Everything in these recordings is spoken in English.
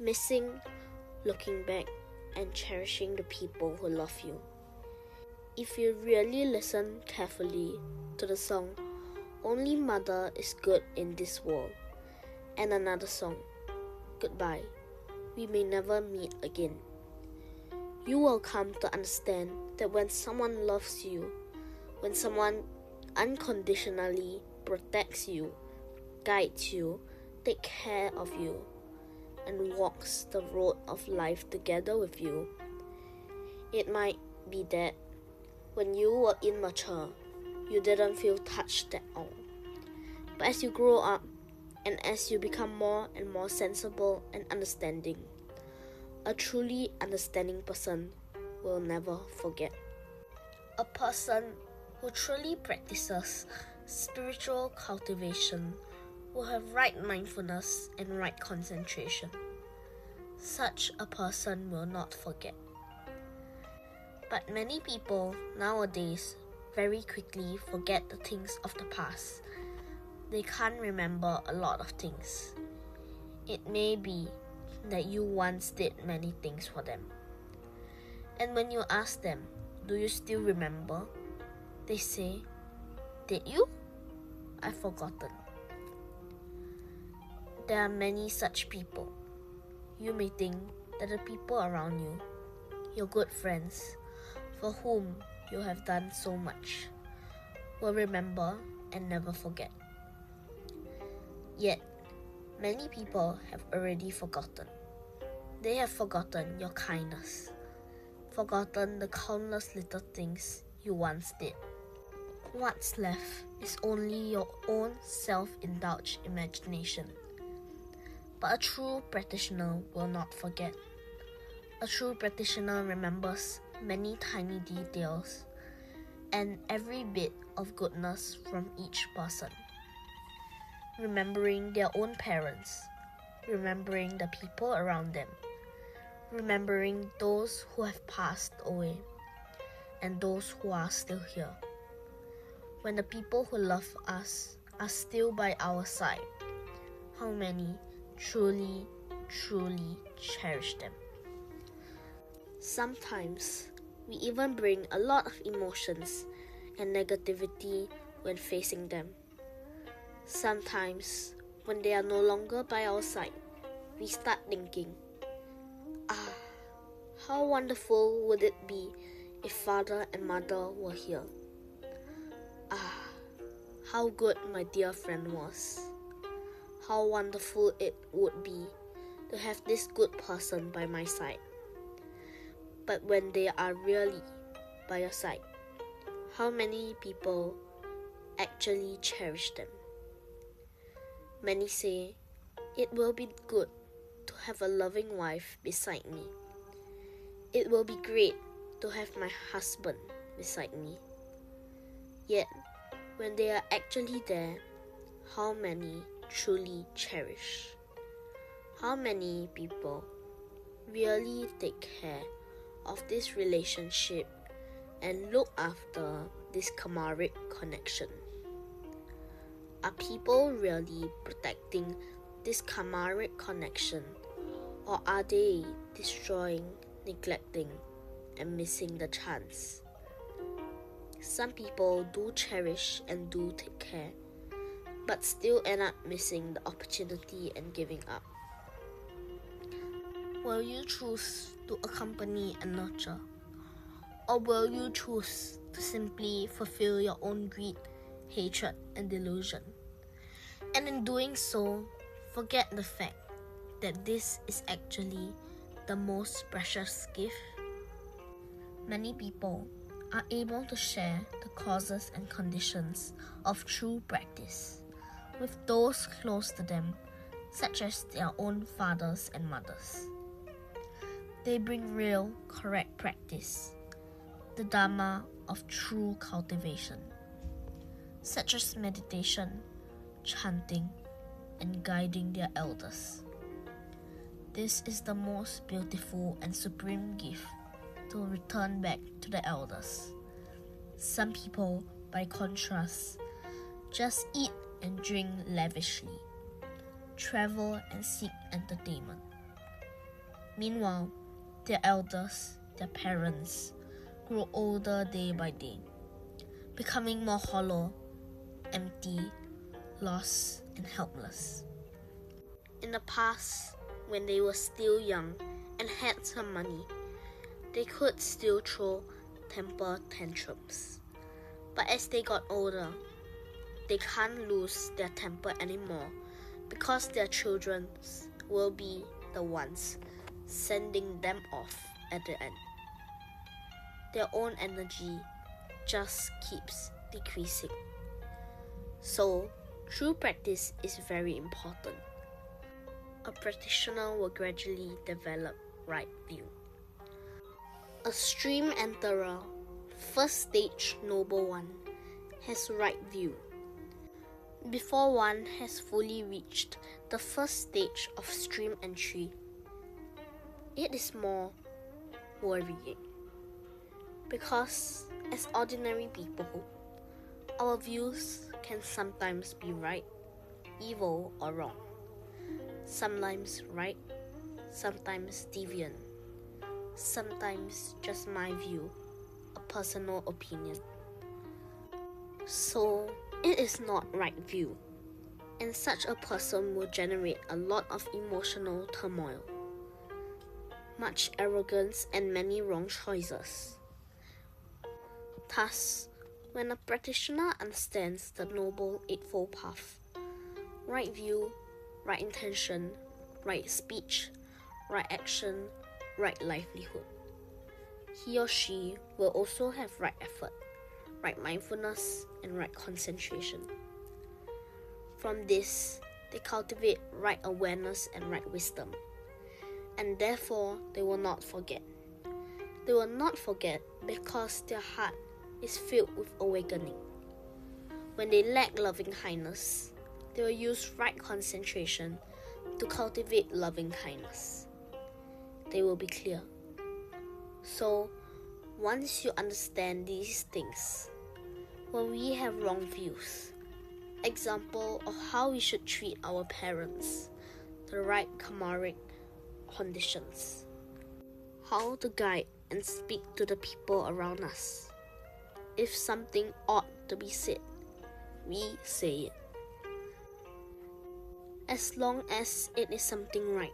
missing, looking back, and cherishing the people who love you. If you really listen carefully to the song Only Mother is Good in This World, and another song, Goodbye, We May Never Meet Again, you will come to understand that when someone loves you, when someone unconditionally protects you, guides you, takes care of you, and walks the road of life together with you, it might be that when you were immature, you didn't feel touched at all. But as you grow up, and as you become more and more sensible and understanding, a truly understanding person will never forget. A person who truly practices spiritual cultivation will have right mindfulness and right concentration. Such a person will not forget. But many people nowadays very quickly forget the things of the past. They can't remember a lot of things. It may be that you once did many things for them. And when you ask them, do you still remember? They say, did you? I've forgotten. There are many such people. You may think that the people around you, your good friends, for whom you have done so much, will remember and never forget. Yet, many people have already forgotten. They have forgotten your kindness, forgotten the countless little things you once did. What's left is only your own self-indulged imagination. But a true practitioner will not forget. A true practitioner remembers many tiny details and every bit of goodness from each person. Remembering their own parents, remembering the people around them, remembering those who have passed away, and those who are still here. When the people who love us are still by our side, how many truly, truly cherish them? Sometimes, we even bring a lot of emotions and negativity when facing them. Sometimes, when they are no longer by our side, we start thinking, how wonderful would it be if father and mother were here? How good my dear friend was. How wonderful it would be to have this good person by my side. But when they are really by your side, how many people actually cherish them? Many say, it will be good to have a loving wife beside me. It will be great to have my husband beside me. Yet, when they are actually there, how many truly cherish? How many people really take care of this relationship and look after this camaraderie connection? Are people really protecting this camaraderie connection, or are they destroying, neglecting, and missing the chance? Some people do cherish and do take care, but still end up missing the opportunity and giving up. Will you choose to accompany and nurture? Or will you choose to simply fulfill your own greed, hatred, and delusion? And in doing so, forget the fact that this is actually the most precious gift? Many people are able to share the causes and conditions of true practice with those close to them, such as their own fathers and mothers. They bring real, correct practice, the Dharma of true cultivation, such as meditation, chanting, and guiding their elders. This is the most beautiful and supreme gift to return back to the elders. Some people, by contrast, just eat and drink lavishly, travel and seek entertainment, Meanwhile, their elders, their parents, grow older day by day, becoming more hollow, empty, lost, and helpless. In the past, when they were still young and had some money, they could still throw temper tantrums. But as they got older, they can't lose their temper anymore because their children will be the ones sending them off at the end. Their own energy just keeps decreasing. So, true practice is very important. A practitioner will gradually develop right view. A stream enterer, first stage noble one, has right view. Before one has fully reached the first stage of stream entry, it is more worrying. Because as ordinary people, our views can sometimes be right, evil, or wrong. Sometimes right, sometimes deviant, sometimes just my view, a personal opinion. So, it is not right view, and such a person will generate a lot of emotional turmoil, much arrogance, and many wrong choices. Thus, when a practitioner understands the Noble Eightfold Path, right view, right intention, right speech, right action, right livelihood, he or she will also have right effort, right mindfulness, and right concentration. From this, they cultivate right awareness and right wisdom, and therefore they will not forget. They will not forget because their heart is filled with awakening. When they lack loving kindness, they will use right concentration to cultivate loving kindness. They will be clear. So, once you understand these things, when we have wrong views, example of how we should treat our parents, the right karmic conditions, how to guide and speak to the people around us. If something ought to be said, we say it. As long as it is something right,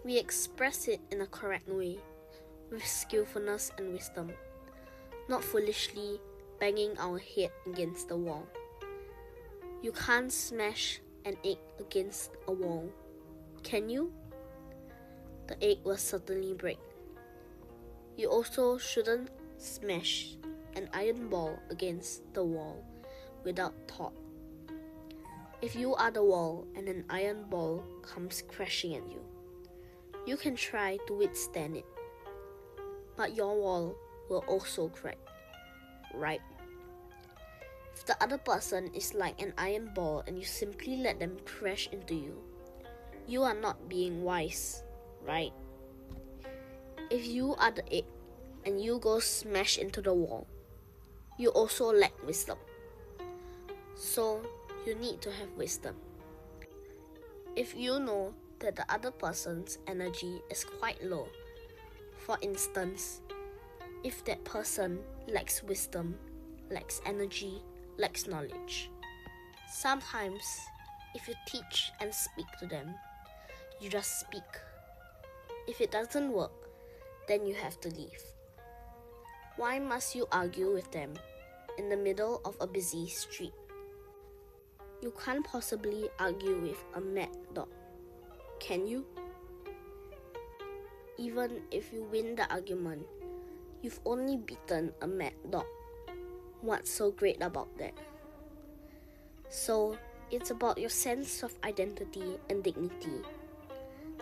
we express it in a correct way, with skillfulness and wisdom, not foolishly banging our head against the wall. You can't smash an egg against a wall, can you? The egg will certainly break. You also shouldn't smash an iron ball against the wall without thought. If you are the wall and an iron ball comes crashing at you, you can try to withstand it, but your wall will also crack, right? If the other person is like an iron ball and you simply let them crash into you, you are not being wise, right? If you are the egg and you go smash into the wall, you also lack wisdom. So, you need to have wisdom. If you know that the other person's energy is quite low, for instance, if that person lacks wisdom, lacks energy, lacks knowledge, sometimes if you teach and speak to them, you just speak. If it doesn't work, then you have to leave. Why must you argue with them in the middle of a busy street? You can't possibly argue with a mad dog, can you? Even if you win the argument, you've only beaten a mad dog. What's so great about that? So, it's about your sense of identity and dignity.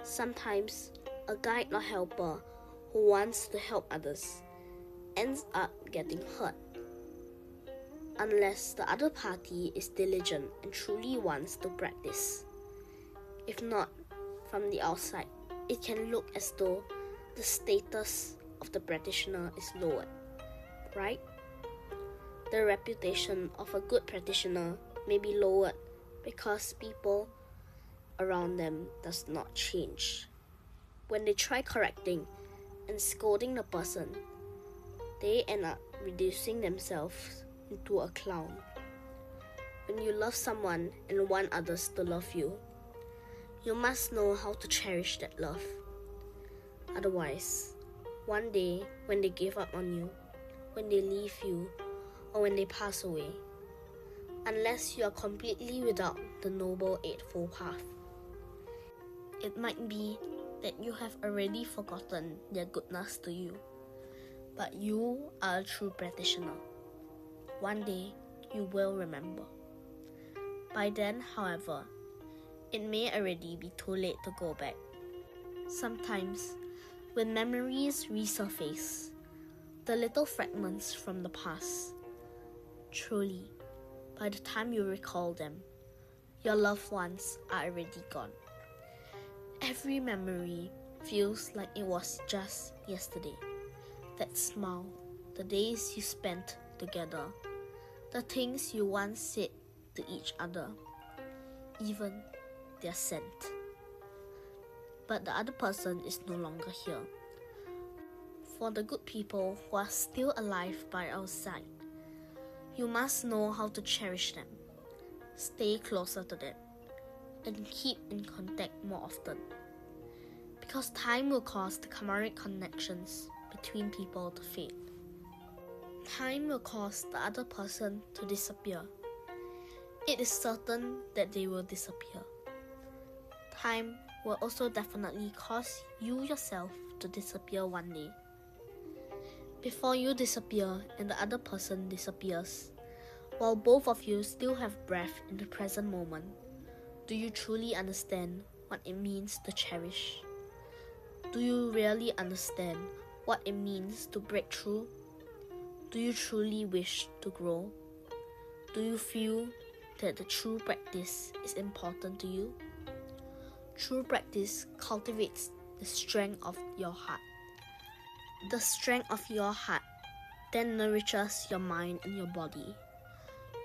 Sometimes, a guide or helper who wants to help others ends up getting hurt, unless the other party is diligent and truly wants to practice. If not, from the outside, it can look as though the status of the practitioner is lowered, right? The reputation of a good practitioner may be lowered because people around them does not change. when they try correcting and scolding the person, they end up reducing themselves into a clown. When you love someone and want others to love you, you must know how to cherish that love. Otherwise, one day when they give up on you, when they leave you, or when they pass away, unless you are completely without the Noble Eightfold Path, it might be that you have already forgotten their goodness to you, but you are a true practitioner. One day, you will remember. By then, however, it may already be too late to go back. Sometimes, when memories resurface, the little fragments from the past, truly, by the time you recall them, your loved ones are already gone. Every memory feels like it was just yesterday. That smile, the days you spent together, the things you once said to each other, even their scent. But the other person is no longer here. For the good people who are still alive by our side, you must know how to cherish them, stay closer to them, and keep in contact more often. Because time will cause the karmic connections between people to fade. Time will cause the other person to disappear. It is certain that they will disappear. Time will also definitely cause you yourself to disappear one day. Before you disappear and the other person disappears, while both of you still have breath in the present moment, do you truly understand what it means to cherish? Do you really understand what it means to break through? Do you truly wish to grow? Do you feel that the true practice is important to you? True practice cultivates the strength of your heart. The strength of your heart then nourishes your mind and your body.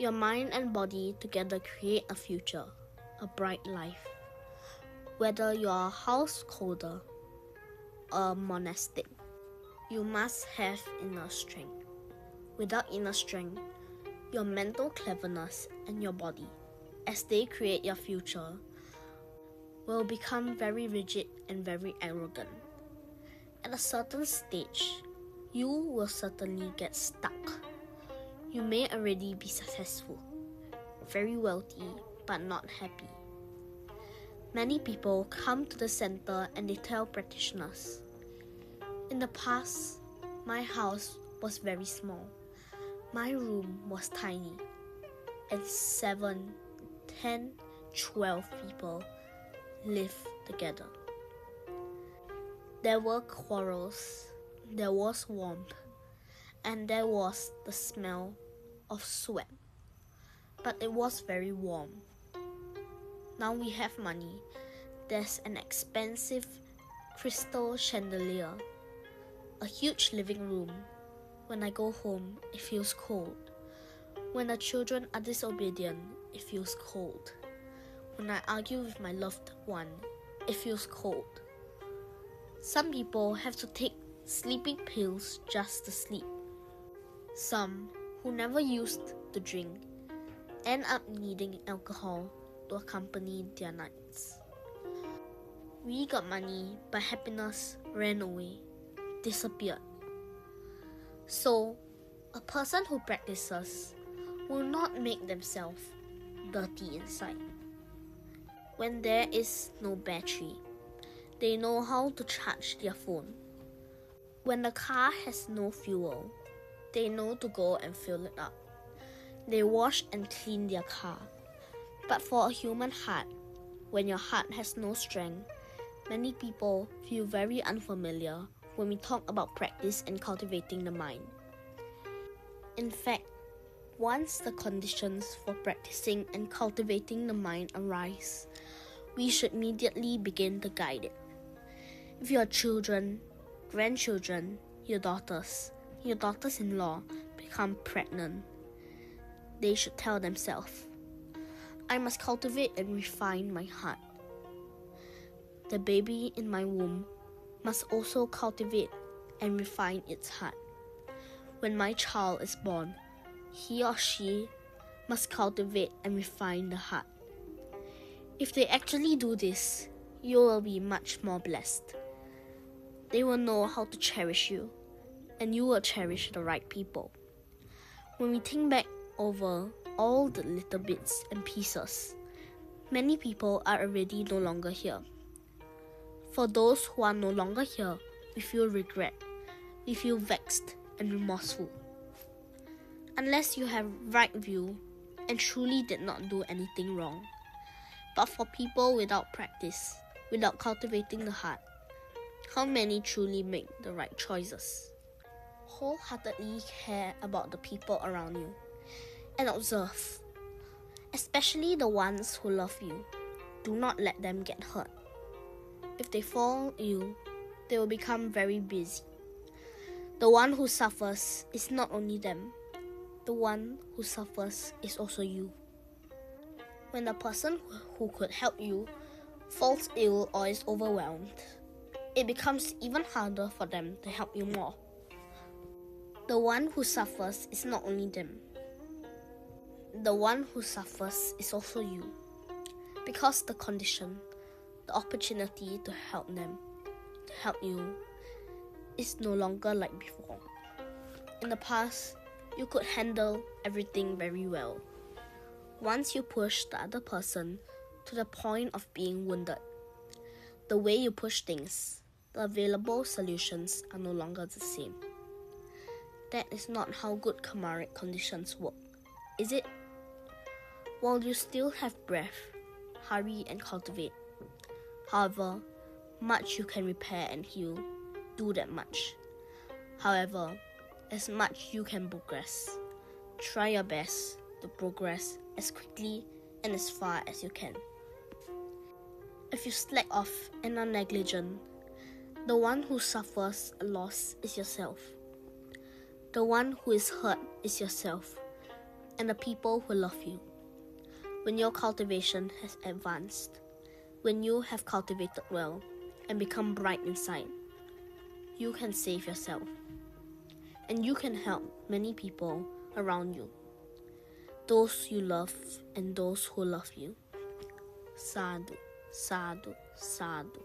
Your mind and body together create a future, a bright life. Whether you are a householder or a monastic, you must have inner strength. Without inner strength, your mental cleverness and your body, as they create your future, will become very rigid and very arrogant. At a certain stage, you will certainly get stuck. You may already be successful, very wealthy, but not happy. Many people come to the center and they tell practitioners, "In the past, my house was very small. My room was tiny, and 7, 10, 12 people lived together. There were quarrels, there was warmth, and there was the smell of sweat, but it was very warm. Now we have money. There's an expensive crystal chandelier, a huge living room. When I go home, it feels cold. When the children are disobedient, it feels cold. When I argue with my loved one, it feels cold. Some people have to take sleeping pills just to sleep. Some, who never used to drink, end up needing alcohol to accompany their nights. We got money, but happiness ran away, disappeared. So, a person who practices will not make themselves dirty inside. When there is no battery, they know how to charge their phone. When the car has no fuel, they know to go and fill it up. They wash and clean their car. But for a human heart, when your heart has no strength, many people feel very unfamiliar when we talk about practice and cultivating the mind. In fact, once the conditions for practicing and cultivating the mind arise, we should immediately begin to guide it. If your children, grandchildren, your daughters-in-law become pregnant, they should tell themselves, "I must cultivate and refine my heart. The baby in my womb must also cultivate and refine its heart. When my child is born, he or she must cultivate and refine the heart. If they actually do this, you will be much more blessed. They will know how to cherish you, and you will cherish the right people. When we think back over all the little bits and pieces, many people are already no longer here. For those who are no longer here, we feel regret, we feel vexed and remorseful. Unless you have right view and truly did not do anything wrong. But for people without practice, without cultivating the heart, how many truly make the right choices? Wholeheartedly care about the people around you and observe, especially the ones who love you. Do not let them get hurt. If they fall ill, they will become very busy. The one who suffers is not only them. The one who suffers is also you. When the person who could help you falls ill or is overwhelmed, it becomes even harder for them to help you more. The one who suffers is not only them. The one who suffers is also you. Because the condition, the opportunity to help them, to help you, is no longer like before. In the past, you could handle everything very well. Once you push the other person to the point of being wounded, the way you push things, the available solutions are no longer the same. That is not how good karmic conditions work, is it? While you still have breath, hurry and cultivate. However much you can repair and heal, do that much. However, as much you can progress, try your best to progress as quickly and as far as you can. If you slack off and are negligent, the one who suffers a loss is yourself. The one who is hurt is yourself and the people who love you. When your cultivation has advanced, when you have cultivated well and become bright inside, you can save yourself. And you can help many people around you. Those you love and those who love you. Sadhu, sadhu, sadhu.